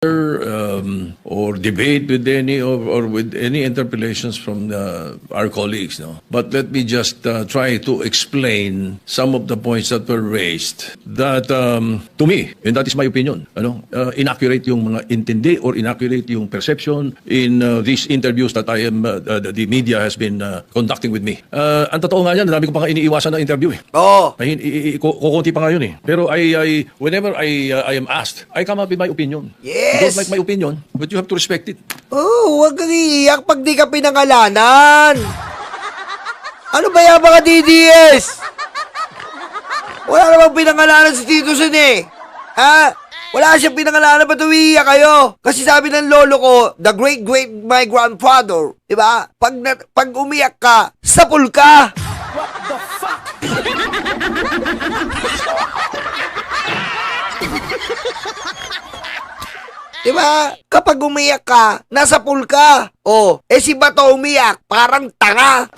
or debate with any or with any interpellations from our colleagues, no. But let me just try to explain some of the points that were raised. That to me, and that is my opinion, inaccurate yung mga intindi or inaccurate yung perception in these interviews that I am the media has been conducting with me. Ang totoo nga yan, dami ko pa nga iniiwasan na interview eh. Oo. Kukunti pa nga yun eh. Pero whenever I am asked, I come up with my opinion. You Yes. don't like my opinion, but you have to respect it. Oh, huwag kang iiyak pag di ka pinangalanan. Ano ba yan mga DDS? Wala namang pinangalanan si Tito Sen eh. Ha? Wala siyang pinangalanan, ba't umiiyak kayo? Kasi sabi ng lolo ko, the great my grandfather, di ba? Pag umiyak ka, sapul ka. What the fuck? Diba? Kapag umiyak ka, nasa pool ka. Oh, si Bato umiyak, parang tanga.